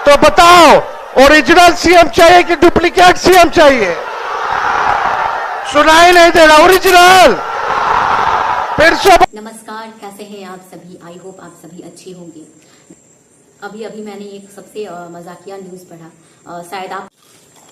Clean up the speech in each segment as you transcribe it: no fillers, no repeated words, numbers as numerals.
तो बताओ, original CM चाहिए कि डुप्लीकेट सीएम चाहिए? सुनाई नहीं दे रहा, ओरिजिनल। फिर से नमस्कार, कैसे हैं आप सभी? आई होप आप सभी अच्छे होंगे। अभी मैंने एक सबसे मजाकिया न्यूज पढ़ा। शायद आप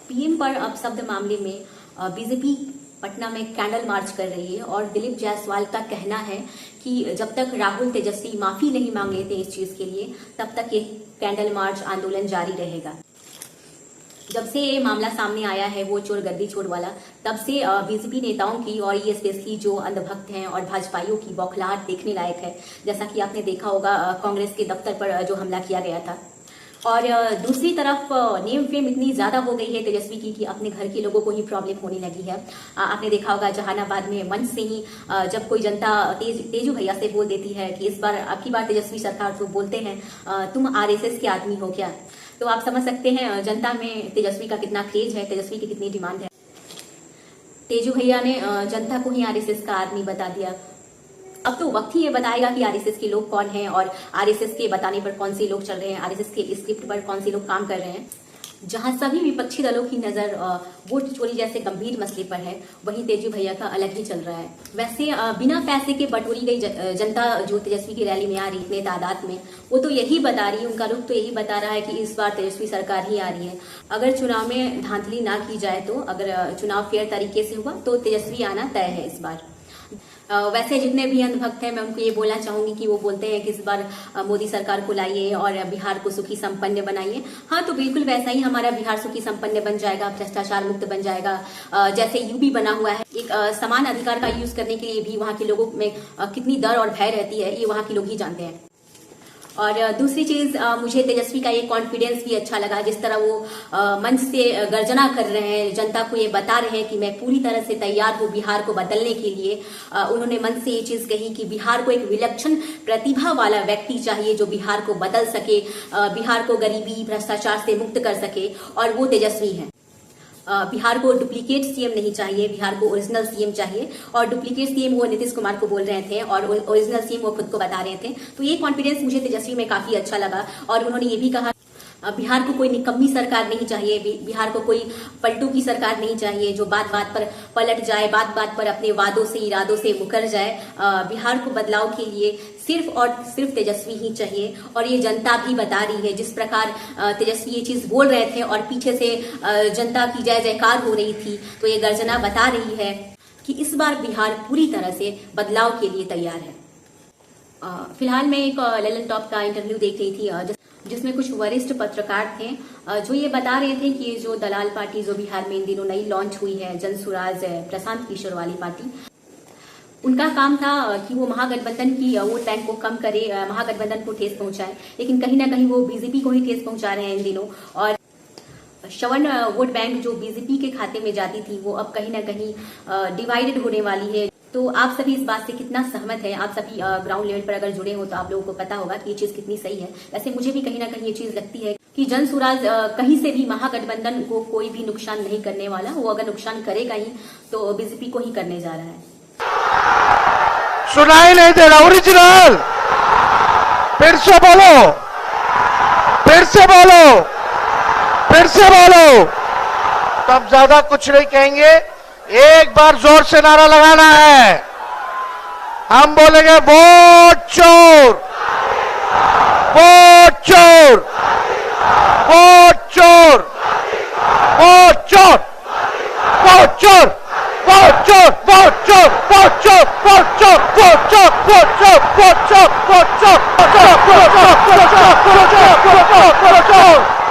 पीएम पर अपशब्द मामले में बीजेपी पटना में कैंडल मार्च कर रही है और दिलीप जायसवाल का कहना है कि जब तक राहुल तेजस्वी माफी नहीं मांग लेते इस चीज के लिए, तब तक ये कैंडल मार्च आंदोलन जारी रहेगा। जब से ये मामला सामने आया है, वो चोर गद्दी चोर वाला, तब से बीजेपी नेताओं की और ये स्पेशली जो अंधभक्त हैं और भाजपाइयों की बौखलाहट देखने लायक है। जैसा कि आपने देखा होगा कांग्रेस के दफ्तर पर जो हमला किया गया था। और दूसरी तरफ नेम फेम इतनी ज्यादा हो गई है तेजस्वी की कि अपने घर के लोगों को ही प्रॉब्लम होने लगी है। आपने देखा होगा जहानाबाद में मंच से ही जब कोई जनता तेजू भैया से बोल देती है कि इस बार आपकी बार तेजस्वी सरकार, तो बोलते हैं तुम आरएसएस के आदमी हो क्या? तो आप समझ सकते हैं जनता में तेजस्वी का कितना क्रेज है, तेजस्वी की कितनी डिमांड है। तेजू भैया ने जनता को ही आरएसएस का आदमी बता दिया। अब तो वक्त ही ये बताएगा कि आरएसएस के लोग कौन हैं और आरएसएस के बताने पर कौन से लोग चल रहे हैं, आरएसएस के स्क्रिप्ट पर कौन से लोग काम कर रहे हैं। जहां सभी विपक्षी दलों की नजर वोट चोरी जैसे गंभीर मसले पर है, वहीं तेजू भैया का अलग ही चल रहा है। वैसे बिना पैसे के बटोरी गई जनता जो तेजस्वी की रैली में आ रही इतने तादाद में, वो तो यही बता रही है, उनका रुख तो यही बता रहा है कि इस बार तेजस्वी सरकार ही आ रही है। अगर चुनाव में धांधली ना की जाए तो, अगर चुनाव फेयर तरीके से हुआ तो तेजस्वी आना तय है इस बार। वैसे जितने भी अंधभक्त हैं, मैं उनको ये बोलना चाहूंगी कि वो बोलते हैं कि इस बार मोदी सरकार को लाइए और बिहार को सुखी संपन्न बनाइए। हाँ, तो बिल्कुल वैसा ही हमारा बिहार सुखी संपन्न बन जाएगा, भ्रष्टाचार मुक्त बन जाएगा। जैसे यूपी बना हुआ है, एक समान अधिकार का यूज करने के लिए भी वहां के लोगों में कितनी डर और भय रहती है, ये वहां के लोग ही जानते हैं। और दूसरी चीज, मुझे तेजस्वी का ये कॉन्फिडेंस भी अच्छा लगा, जिस तरह वो मंच से गर्जना कर रहे हैं, जनता को ये बता रहे हैं कि मैं पूरी तरह से तैयार हूँ बिहार को बदलने के लिए। उन्होंने मंच से ये चीज कही कि बिहार को एक विलक्षण प्रतिभा वाला व्यक्ति चाहिए जो बिहार को बदल सके, बिहार को गरीबी भ्रष्टाचार से मुक्त कर सके, और वो तेजस्वी है। बिहार को डुप्लीकेट सीएम नहीं चाहिए, बिहार को ओरिजिनल सीएम चाहिए। और डुप्लीकेट सीएम वो नीतीश कुमार को बोल रहे थे और ओरिजिनल सीएम वो खुद को बता रहे थे। तो ये कॉन्फिडेंस मुझे तेजस्वी में काफी अच्छा लगा। और उन्होंने ये भी कहा बिहार को कोई निकम्मी सरकार नहीं चाहिए, बिहार को कोई पलटू की सरकार नहीं चाहिए जो बात बात पर पलट जाए, बात बात पर अपने वादों से इरादों से मुकर जाए। बिहार को बदलाव के लिए सिर्फ और सिर्फ तेजस्वी ही चाहिए। और ये जनता भी बता रही है, जिस प्रकार तेजस्वी ये चीज बोल रहे थे और पीछे से जनता की जय जयकार हो रही थी, तो ये गर्जना बता रही है कि इस बार बिहार पूरी तरह से बदलाव के लिए तैयार है। फिलहाल मैं एक ललन टॉप का इंटरव्यू देख रही थी जिसमें कुछ वरिष्ठ पत्रकार थे जो ये बता रहे थे कि जो दलाल पार्टी जो बिहार में इन दिनों नई लॉन्च हुई है, जनसुराज प्रशांत किशोर वाली पार्टी, उनका काम था कि वो महागठबंधन की वोट बैंक को कम करे, महागठबंधन को ठेस पहुंचाए। लेकिन कहीं ना कहीं वो बीजेपी को ही ठेस पहुंचा रहे हैं इन दिनों। और श्रवण वोट बैंक जो बीजेपी के खाते में जाती थी, वो अब कहीं ना कहीं डिवाइडेड होने वाली है। तो आप सभी इस बात से कितना सहमत है? आप सभी ग्राउंड लेवल पर अगर जुड़े हो तो आप लोगों को पता होगा कि ये चीज कितनी सही है। वैसे मुझे भी कहीं ना कहीं ये चीज लगती है कि जनसुराज कहीं से भी महागठबंधन को कोई भी नुकसान नहीं करने वाला। वो अगर नुकसान करेगा ही तो बीजेपी को ही करने जा रहा है। सुनाई नहीं दे रहा, ओरिजिनल। फिर से बोलो, फिर से बोलो, फिर से बोलो। तब ज्यादा कुछ नहीं कहेंगे, एक बार जोर से नारा लगाना है। हम बोलेंगे वोट चोर, वोट चोर, वोट चोर, वोट चोर, वोट चोर, वोट चोर, वोट चोर, वोट चोर, वोट चोर, वोट चोर, वोट चोर, वोट चोर, वोट चोर, वोट चोर, वोट चोर, वोट चोर, वोट चोर, वोट चोर, वोट चोर।